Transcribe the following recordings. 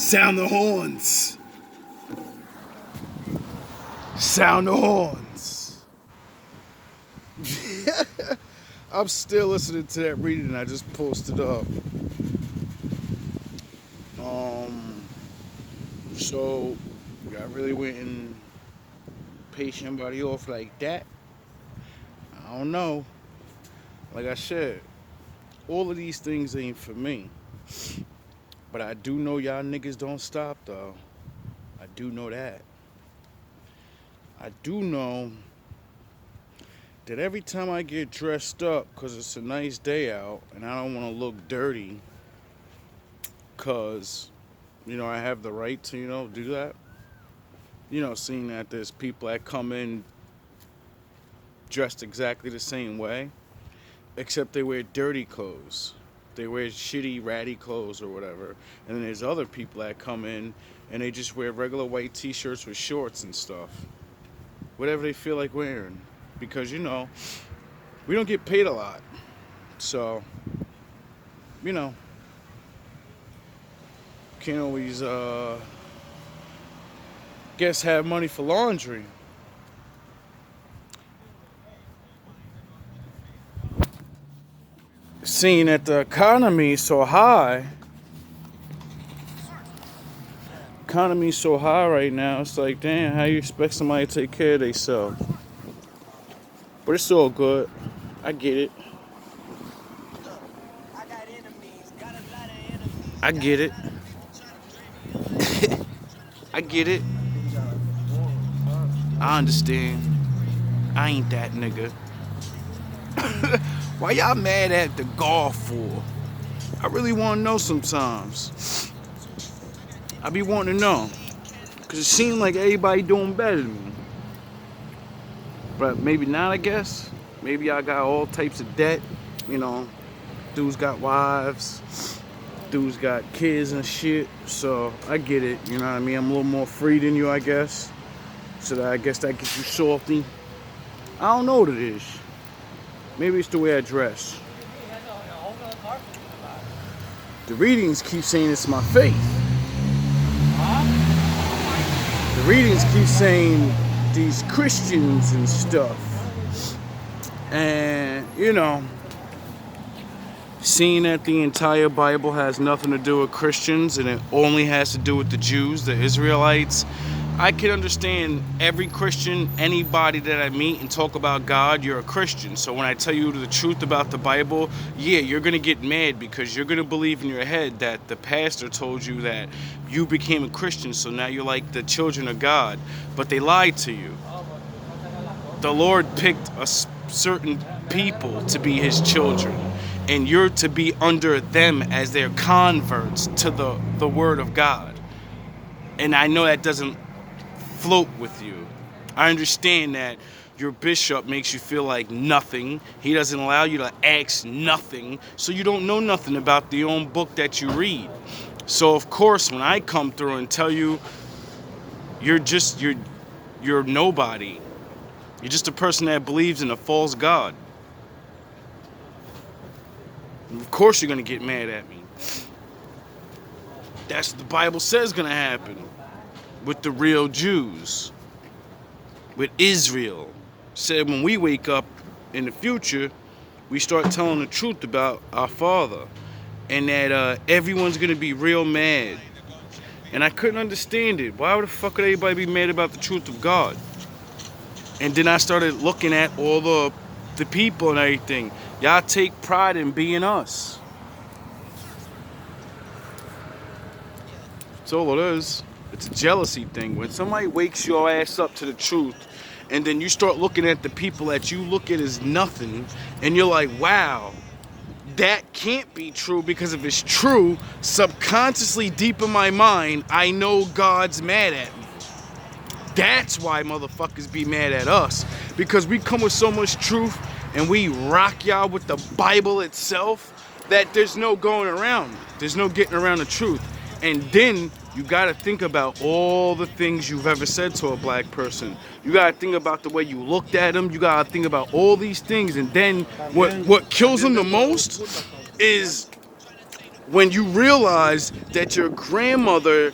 Sound the horns. Sound the horns. I'm still listening to that reading I just posted up. So y'all really went and paid somebody off like that? I don't know. Like I said, all of these things ain't for me. But I do know y'all niggas don't stop though. I do know that. I do know that every time I get dressed up because it's a nice day out and I don't want to look dirty because, I have the right to, do that. Seeing that there's people that come in dressed exactly the same way, except they wear dirty clothes. They wear shitty, ratty clothes or whatever. And then there's other people that come in and they just wear regular white t-shirts with shorts and stuff. Whatever they feel like wearing. Because, we don't get paid a lot. So, can't always, guess have money for laundry. Seeing that the economy is so high, right now, it's like, damn, how you expect somebody to take care of themselves? But it's all good. I get it. I get it. I get it. I understand. I ain't that nigga. Why y'all mad at the golf for? I really want to know sometimes. I be wanting to know. Because it seems like everybody doing better than me. But maybe not, I guess. Maybe I got all types of debt. Dudes got wives. Dudes got kids and shit. So I get it. You know what I mean? I'm a little more free than you, I guess. So I guess that gets you salty. I don't know what it is. Maybe it's the way I dress. The readings keep saying it's my faith. The readings keep saying these Christians and stuff. And, seeing that the entire Bible has nothing to do with Christians and it only has to do with the Jews, the Israelites, I can understand every Christian, anybody that I meet and talk about God, you're a Christian. So when I tell you the truth about the Bible, yeah, you're going to get mad because you're going to believe in your head that the pastor told you that you became a Christian, so now you're like the children of God. But they lied to you. The Lord picked a certain people to be his children, and you're to be under them as their converts to the Word of God. And I know that doesn't float with you. I understand that your bishop makes you feel like nothing. He doesn't allow you to ask nothing, so you don't know nothing about the own book that you read. So of course, when I come through and tell you you're nobody, you're just a person that believes in a false god, of course you're gonna get mad at me. That's what the Bible says gonna happen with the real Jews, with Israel. Said when we wake up in the future, we start telling the truth about our Father, and that everyone's gonna be real mad. And I couldn't understand it. Why the fuck would everybody be mad about the truth of God? And then I started looking at all the people and everything. Y'all take pride in being us. That's all it is. It's a jealousy thing. When somebody wakes your ass up to the truth, and then you start looking at the people that you look at as nothing, and you're like, wow, that can't be true, because if it's true, subconsciously deep in my mind, I know God's mad at me. That's why motherfuckers be mad at us, because we come with so much truth and we rock y'all with the Bible itself that there's no going around. There's no getting around the truth. And then you gotta think about all the things you've ever said to a black person. You gotta think about the way you looked at them. You gotta think about all these things. And then what kills them the most is when you realize that your grandmother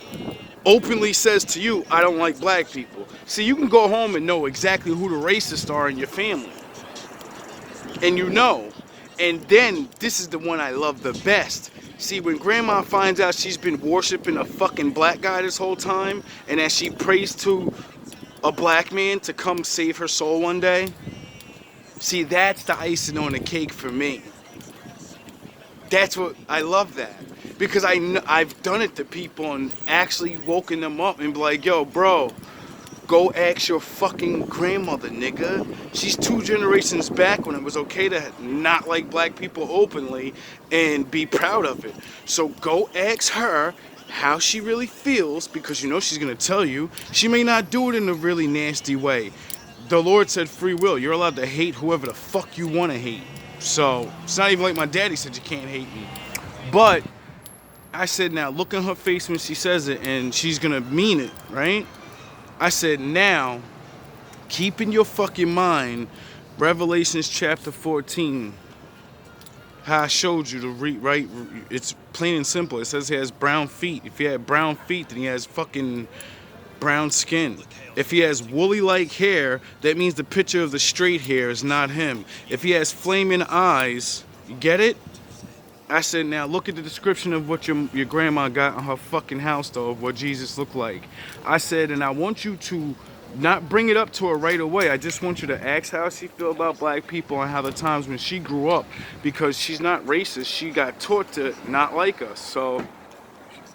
openly says to you, I don't like black people. See, you can go home and know exactly who the racists are in your family. And you know. And then, this is the one I love the best. See, when grandma finds out she's been worshiping a fucking black guy this whole time, and that she prays to a black man to come save her soul one day, see, that's the icing on the cake for me. That's what, I love that. Because I've done it to people and actually woken them up and be like, yo, bro, go ask your fucking grandmother, nigga. She's 2 generations back when it was okay to not like black people openly and be proud of it. So go ask her how she really feels, because you know she's gonna tell you. She may not do it in a really nasty way. The Lord said free will. You're allowed to hate whoever the fuck you want to hate. So it's not even like my daddy said you can't hate me. But I said, now look in her face when she says it, and she's gonna mean it, right? I said, now keep in your fucking mind Revelations chapter 14. How I showed you to read, right? It's plain and simple. It says he has brown feet. If he had brown feet, then he has fucking brown skin. If he has woolly like hair, that means the picture of the straight hair is not him. If he has flaming eyes, you get it? I said, now look at the description of what your grandma got on her fucking house, though, of what Jesus looked like. I said, and I want you to not bring it up to her right away. I just want you to ask how she feel about black people and how the times when she grew up, because she's not racist. She got taught to not like us. So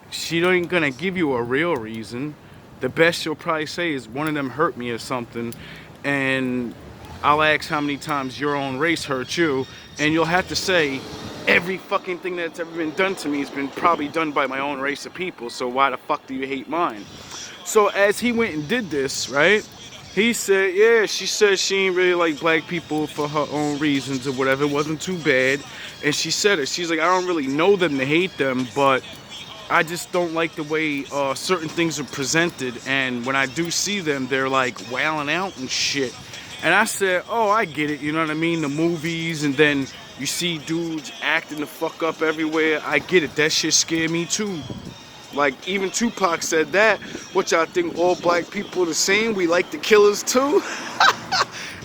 she ain't gonna give you a real reason. The best she'll probably say is one of them hurt me or something, and I'll ask how many times your own race hurt you, and you'll have to say every fucking thing that's ever been done to me has been probably done by my own race of people, so why the fuck do you hate mine? So as he went and did this, right, he said, yeah, she said she ain't really like black people for her own reasons or whatever. It wasn't too bad. And she said it. She's like, I don't really know them to hate them, but I just don't like the way certain things are presented, and when I do see them, they're like wailing out and shit. And I said, oh, I get it, you know what I mean? The movies, and then you see dudes acting the fuck up everywhere. I get it, that shit scared me too. Like, even Tupac said that, which I think all black people are the same. We like the killers too.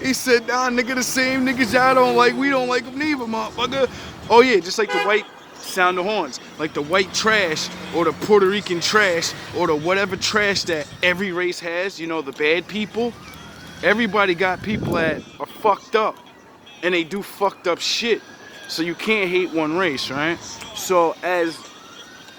He said, nah, nigga, the same niggas y'all don't like, we don't like them neither, motherfucker. Oh yeah, just like the white sound the horns, like the white trash or the Puerto Rican trash or the whatever trash that every race has, you know, the bad people. Everybody got people that are fucked up and they do fucked up shit. So you can't hate one race, right? So as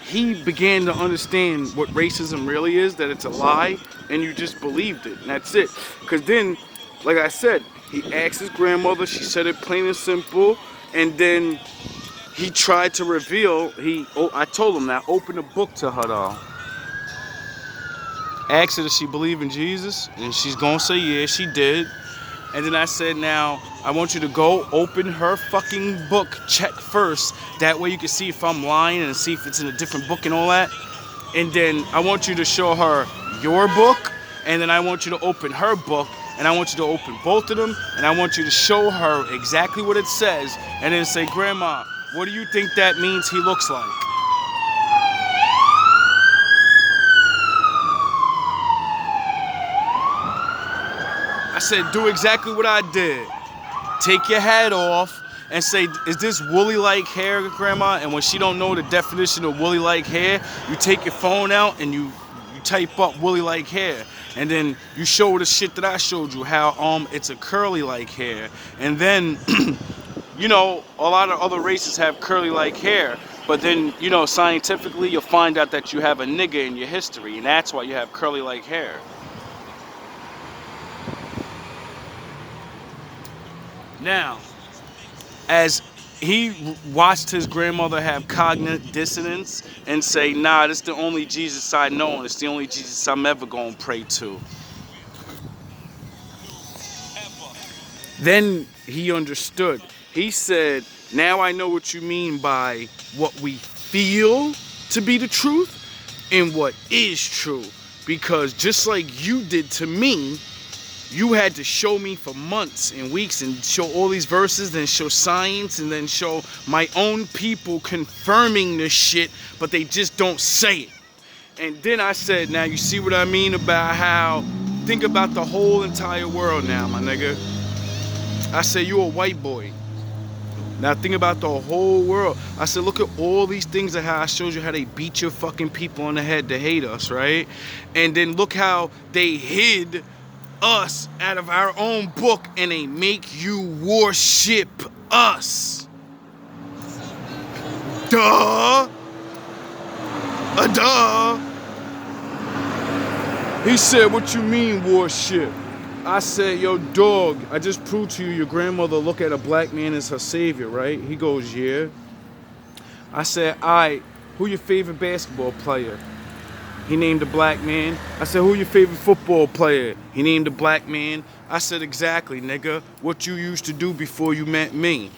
he began to understand what racism really is, that it's a lie, and you just believed it, and that's it. Because then, like I said, he asked his grandmother, she said it plain and simple, and then he tried to reveal, I told him that, open a book to her though. Asked her, does she believe in Jesus? And she's gonna say yeah, she did. And then I said, now, I want you to go open her fucking book, check first. That way you can see if I'm lying and see if it's in a different book and all that. And then I want you to show her your book, and then I want you to open her book, and I want you to open both of them, and I want you to show her exactly what it says, and then say, Grandma, what do you think that means he looks like? I said, do exactly what I did. Take your hat off and say, is this woolly like hair, Grandma? And when she don't know the definition of woolly like hair, you take your phone out and you type up woolly like hair. And then you show her the shit that I showed you, how it's a curly like hair. And then, you know, a lot of other races have curly like hair. But then, you know, scientifically, you'll find out that you have a nigga in your history. And that's why you have curly like hair. Now, as he watched his grandmother have cognitive dissonance and say, nah, this is the only Jesus I know, and it's the only Jesus I'm ever going to pray to. Then he understood. He said, now I know what you mean by what we feel to be the truth and what is true. Because just like you did to me, You had to show me for months and weeks and show all these verses, then show science, and then show my own people confirming this shit, but they just don't say it. And then I said, now you see what I mean about how, think about the whole entire world now, my nigga. I said, you a white boy. Now think about the whole world. I said, look at all these things of how I showed you how they beat your fucking people on the head to hate us, right? And then look how they hid us out of our own book and they make you worship us. Duh. Duh. He said, what you mean worship? I said, yo, dog, I just proved to you your grandmother look at a black man as her savior, right? He goes, yeah. I said, all right, who your favorite basketball player? He named a black man. I said, who your favorite football player? He named a black man. I said, exactly, nigga, what you used to do before you met me.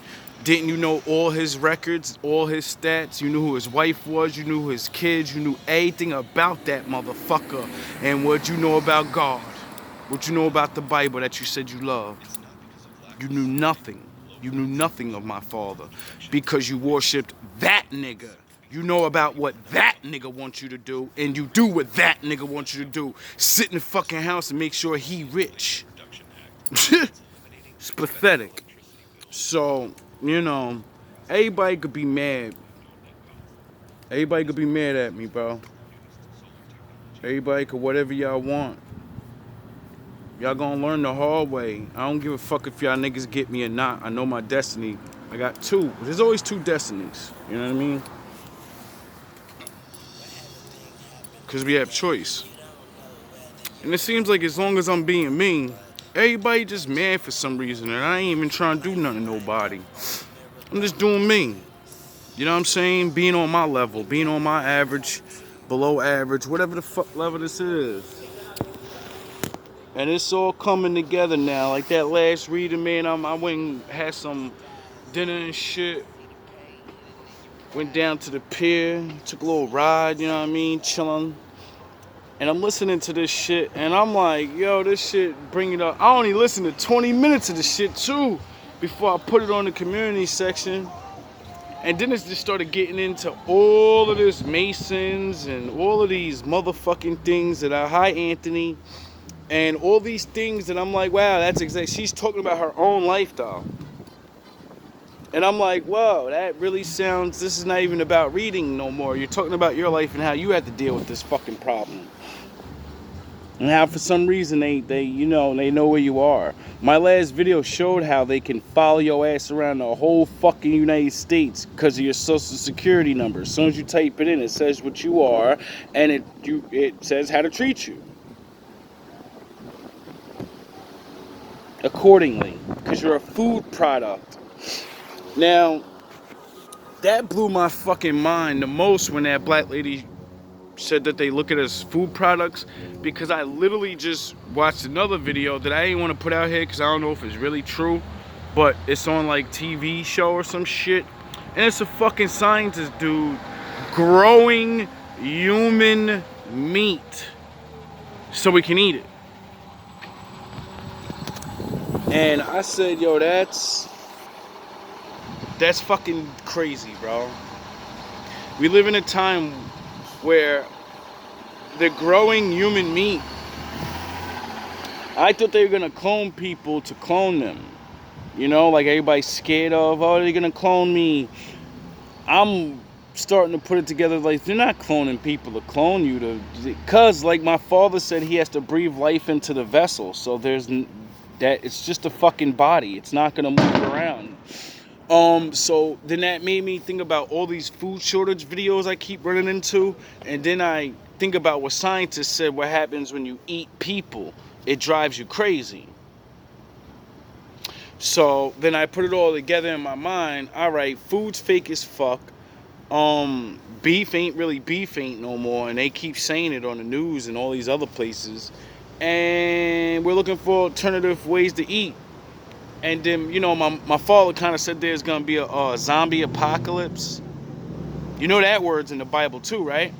Didn't you know all his records, all his stats? You knew who his wife was, you knew his kids, you knew everything about that motherfucker. And what you know about God. What you know about the Bible that you said you loved? You knew nothing. You knew nothing of my father because you worshipped that nigga. You know about what that nigga wants you to do, and you do what that nigga wants you to do. Sit in the fucking house and make sure he rich. It's pathetic. So, you know, everybody could be mad. Everybody could be mad at me, bro. Everybody could whatever y'all want. Y'all gonna learn the hard way. I don't give a fuck if y'all niggas get me or not. I know my destiny. I got two. There's always two destinies. You know what I mean? Because we have choice. And it seems like as long as I'm being me, everybody just mad for some reason. And I ain't even trying to do nothing to nobody. I'm just doing me. You know what I'm saying? Being on my level. Being on my average, below average, whatever the fuck level this is. And it's all coming together now. Like that last reading, man, I went and had some dinner and shit. Went down to the pier, took a little ride, you know what I mean, chilling. And I'm listening to this shit, and I'm like, yo, this shit, bring it up. I only listened to 20 minutes of this shit, too, before I put it on the community section. And then it just started getting into all of this Masons and all of these motherfucking things that are, hi, Anthony. And all these things that I'm like, wow, that's exactly, she's talking about her own lifestyle. And I'm like, whoa, that really sounds, this is not even about reading no more. You're talking about your life and how you had to deal with this fucking problem. And how for some reason they know where you are. My last video showed how they can follow your ass around the whole fucking United States because of your social security number. As soon as you type it in, it says what you are, and it says how to treat you accordingly, because you're a food product. Now, that blew my fucking mind the most when that black lady said that they look at us food products, because I literally just watched another video that I didn't want to put out here because I don't know if it's really true, but it's on like TV show or some shit, and it's a fucking scientist dude growing human meat so we can eat it. And I said, yo, that's fucking crazy, bro. We live in a time where they're growing human meat. I thought they were gonna clone people to clone them. You know, like everybody's scared of, oh, they're gonna clone me. I'm starting to put it together like they're not cloning people to clone you, because like my father said, he has to breathe life into the vessel. So that it's just a fucking body. It's not gonna move around. So then that made me think about all these food shortage videos I keep running into, and then I think about what scientists said what happens when you eat people. It drives you crazy. So then I put it all together in my mind. All right, food's fake as fuck. Beef ain't no more, and they keep saying it on the news and all these other places. And we're looking for alternative ways to eat. And then, you know, my father kind of said there's going to be a zombie apocalypse. You know that word's in the Bible too, right?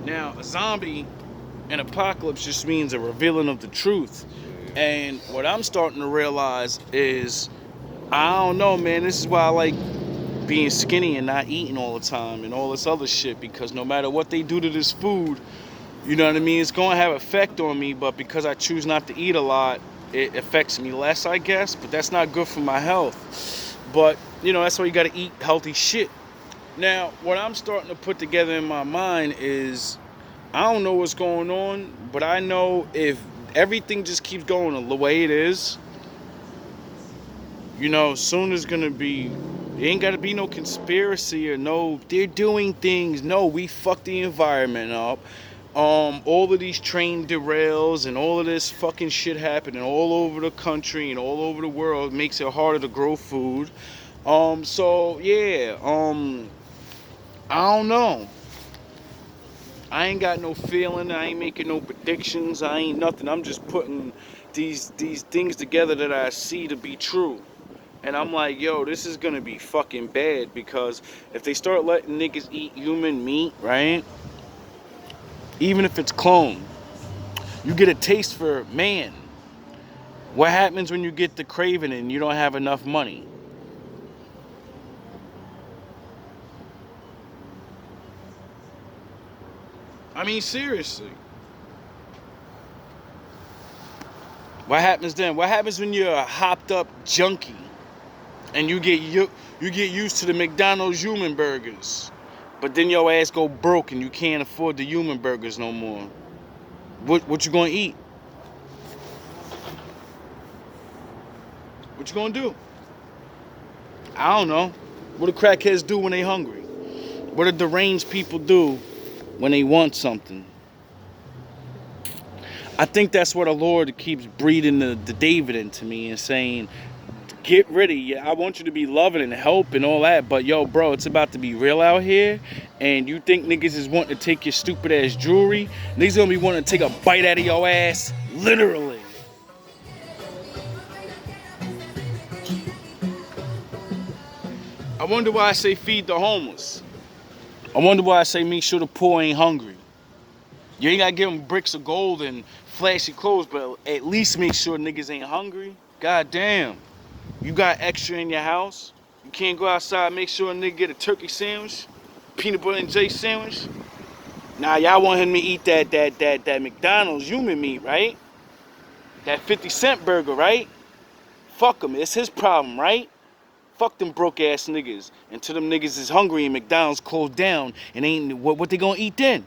Now, a zombie An apocalypse just means a revealing of the truth. And what I'm starting to realize is, I don't know, man. This is why I like being skinny and not eating all the time and all this other shit, because no matter what they do to this food, you know what I mean, it's going to have effect on me, but because I choose not to eat a lot, it affects me less, I guess, but that's not good for my health. But, you know, that's why you got to eat healthy shit. Now, what I'm starting to put together in my mind is, I don't know what's going on, but I know if everything just keeps going the way it is, you know, soon there's gonna be, it ain't gotta be no conspiracy or no, they're doing things. No, we fucked the environment up. All of these train derails and all of this fucking shit happening all over the country and all over the world makes it harder to grow food. So yeah, I don't know. I ain't got no feeling. I ain't making no predictions. I ain't nothing. I'm just putting these things together that I see to be true. And I'm like, yo, this is gonna be fucking bad, because if they start letting niggas eat human meat, right? Even if it's cloned, you get a taste for man. What happens when you get the craving and you don't have enough money? I mean, seriously. What happens then? What happens when you're a hopped up junkie and you get used to the McDonald's human burgers, but then your ass go broke and you can't afford the human burgers no more? What you gonna eat? What you gonna do? I don't know. What do crackheads do when they hungry? What do deranged people do when they want something? I think that's what the Lord keeps breathing the David into me and saying, get ready. Yeah, I want you to be loving and help and all that, but yo, bro, it's about to be real out here, and you think niggas is wanting to take your stupid ass jewelry? Niggas gonna be wanting to take a bite out of your ass, literally. I wonder why I say feed the homeless. I wonder why I say make sure the poor ain't hungry. You ain't gotta give them bricks of gold and flashy clothes, but at least make sure niggas ain't hungry. God damn. You got extra in your house? You can't go outside and make sure a nigga get a turkey sandwich? Peanut butter and jelly sandwich? Nah, y'all want him to eat that McDonald's human meat, right? That 50-cent burger, right? Fuck him. It's his problem, right? Fuck them broke ass niggas. Until them niggas is hungry and McDonald's closed down and ain't what they gonna eat then?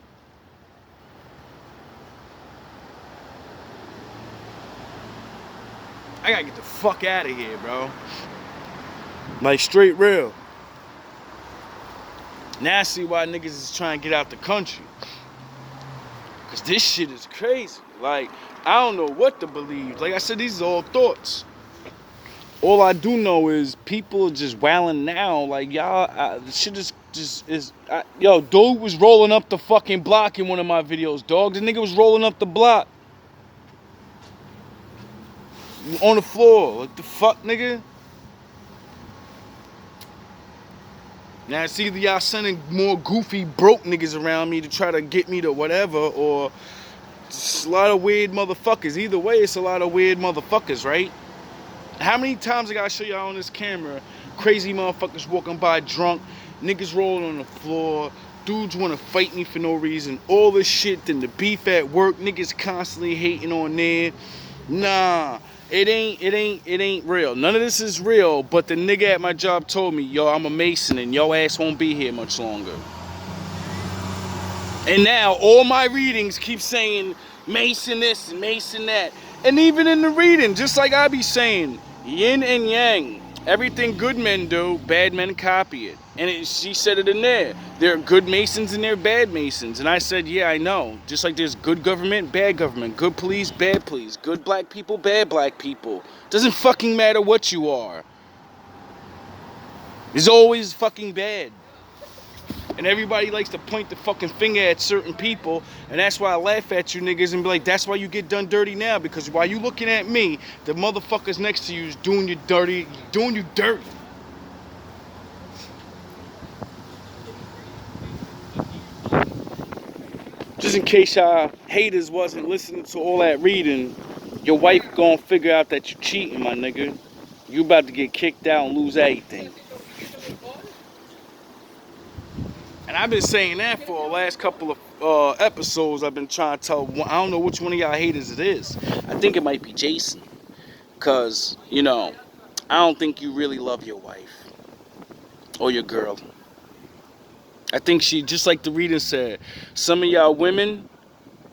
I gotta get the fuck out of here, bro. Like, straight real. Now I see why niggas is trying to get out the country. Cause this shit is crazy. Like, I don't know what to believe. Like I said, these are all thoughts. All I do know is people are just wailing now. Like, y'all, the shit is yo, dude was rolling up the fucking block in one of my videos, dog. The nigga was rolling up the block. On the floor. Like, the fuck, nigga? Now it's either y'all sending more goofy broke niggas around me to try to get me to whatever, or it's a lot of weird motherfuckers. Either way, it's a lot of weird motherfuckers, right? How many times I gotta show y'all on this camera crazy motherfuckers walking by drunk, niggas rolling on the floor, dudes wanna fight me for no reason, all this shit, then the beef at work, niggas constantly hating on there. Nah. It ain't real. None of this is real, but the nigga at my job told me, yo, I'm a Mason and your ass won't be here much longer. And now all my readings keep saying Mason this and Mason that. And even in the reading, just like I be saying, yin and yang. Everything good men do, bad men copy it. And she said it in there. There are good Masons and there are bad Masons. And I said, yeah, I know. Just like there's good government, bad government. Good police, bad police. Good black people, bad black people. Doesn't fucking matter what you are. It's always fucking bad. And everybody likes to point the fucking finger at certain people, and that's why I laugh at you niggas and be like, that's why you get done dirty now, because while you looking at me, the motherfuckers next to you is doing you dirty, Just in case y'all haters wasn't listening to all that reading, your wife gonna figure out that you cheating, my nigga. You about to get kicked out and lose everything. And I've been saying that for the last couple of episodes. I've been trying to tell. I don't know which one of y'all haters it is. I think it might be Jason. Because, you know, I don't think you really love your wife or your girl. I think she, just like the reader said, some of y'all women,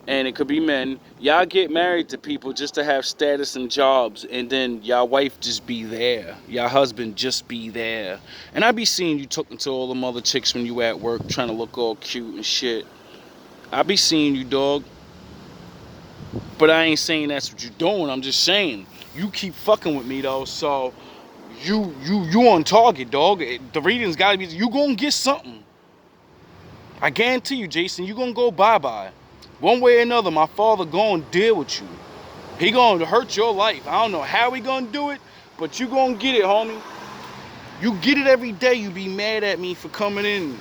and it could be men, y'all get married to people just to have status and jobs, and then y'all wife just be there. Y'all husband just be there. And I be seeing you talking to all them other chicks when you at work, trying to look all cute and shit. I be seeing you, dog. But I ain't saying that's what you doing. I'm just saying, you keep fucking with me, though, so you on target, dog. The reading's gotta be, you gonna get something. I guarantee you, Jason, you gonna go bye-bye. One way or another, my father gonna deal with you. He gonna hurt your life. I don't know how he gonna do it, but you gonna get it, homie. You get it every day. You be mad at me for coming in.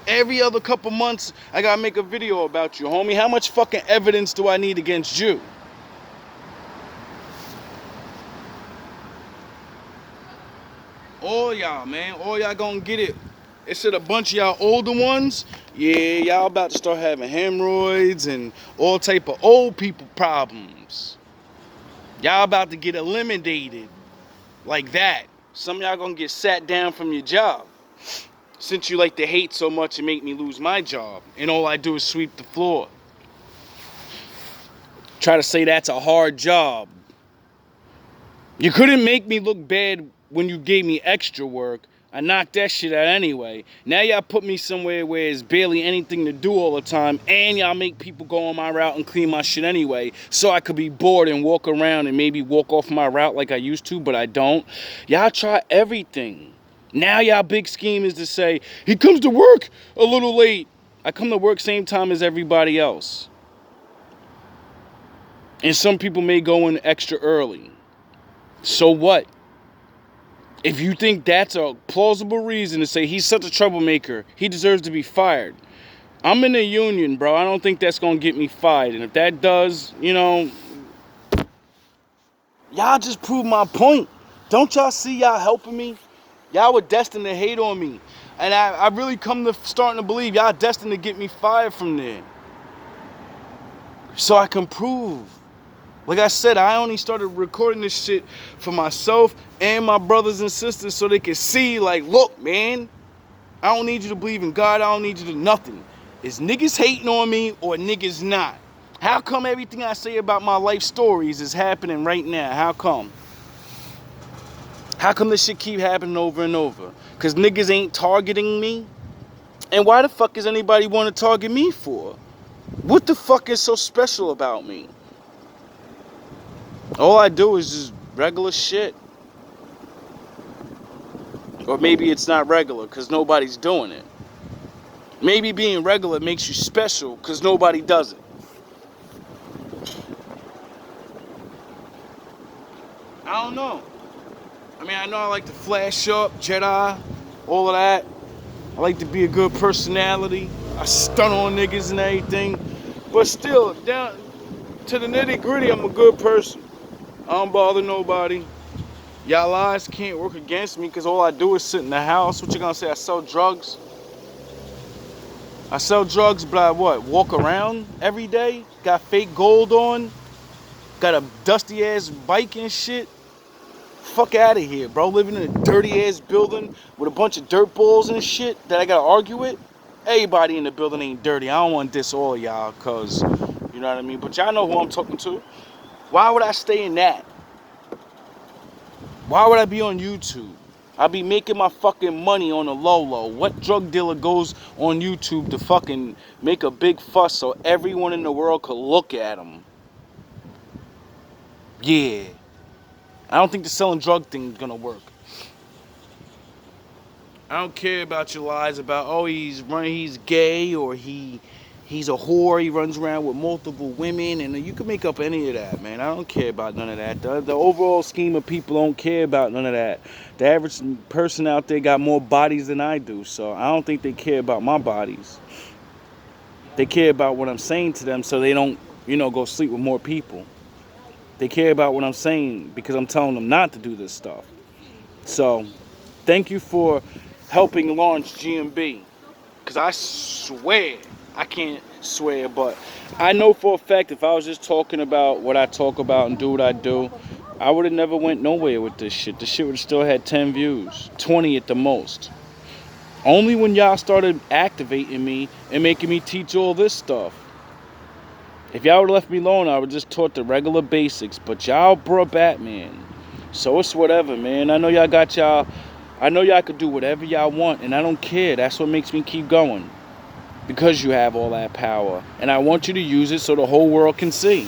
Every other couple months, I gotta make a video about you, homie. How much fucking evidence do I need against you? All y'all, man. All y'all gonna get it. It said a bunch of y'all older ones, yeah, y'all about to start having hemorrhoids and all type of old people problems. Y'all about to get eliminated like that. Some of y'all gonna get sat down from your job. Since you like to hate so much and make me lose my job, and all I do is sweep the floor. Try to say that's a hard job. You couldn't make me look bad when you gave me extra work. I knocked that shit out anyway. Now y'all put me somewhere where there's barely anything to do all the time, and y'all make people go on my route and clean my shit anyway, so I could be bored and walk around and maybe walk off my route like I used to, but I don't. Y'all try everything. Now y'all big scheme is to say, he comes to work a little late. I come to work same time as everybody else. And some people may go in extra early. So what? If you think that's a plausible reason to say he's such a troublemaker, he deserves to be fired. I'm in the union, bro. I don't think that's going to get me fired. And if that does, you know, y'all just prove my point. Don't y'all see y'all helping me? Y'all were destined to hate on me. And I really come to starting to believe y'all destined to get me fired from there. So I can prove. Like I said, I only started recording this shit for myself and my brothers and sisters so they can see, like, look, man, I don't need you to believe in God. I don't need you to nothing. Is niggas hating on me or niggas not? How come everything I say about my life stories is happening right now? How come? How come this shit keep happening over and over? Because niggas ain't targeting me? And why the fuck is anybody want to target me for? What the fuck is so special about me? All I do is just regular shit. Or maybe it's not regular because nobody's doing it. Maybe being regular makes you special because nobody does it. I don't know. I mean, I know I like to flash up, Jedi, all of that. I like to be a good personality. I stun on niggas and everything. But still, down to the nitty gritty, I'm a good person. I don't bother nobody. Y'all lies can't work against me because all I do is sit in the house. What you gonna say? I sell drugs? I sell drugs, but I what? Walk around every day? Got fake gold on? Got a dusty ass bike and shit? Fuck out of here, bro. Living in a dirty ass building with a bunch of dirt balls and shit that I gotta argue with? Everybody in the building ain't dirty. I don't want to diss all y'all, cause you know what I mean? But y'all know who I'm talking to. Why would I stay in that? Why would I be on YouTube? I'll be making my fucking money on the low. What drug dealer goes on YouTube to fucking make a big fuss so everyone in the world could look at him? Yeah. I don't think the selling drug thing is gonna work. I don't care about your lies about, oh, he's gay or he's a whore, he runs around with multiple women, and you can make up any of that, man. I don't care about none of that. The overall scheme of people don't care about none of that. The average person out there got more bodies than I do, so I don't think they care about my bodies. They care about what I'm saying to them so they don't, go sleep with more people. They care about what I'm saying because I'm telling them not to do this stuff. So, thank you for helping launch GMB. Because I swear, I can't swear, but I know for a fact if I was just talking about what I talk about and do what I do, I would have never went nowhere with this shit. This shit would have still had 10 views, 20 at the most. Only when y'all started activating me and making me teach all this stuff. If y'all would have left me alone, I would just taught the regular basics. But y'all brought Batman. So it's whatever, man. I know y'all could do whatever y'all want, and I don't care. That's what makes me keep going. Because you have all that power. And I want you to use it so the whole world can see.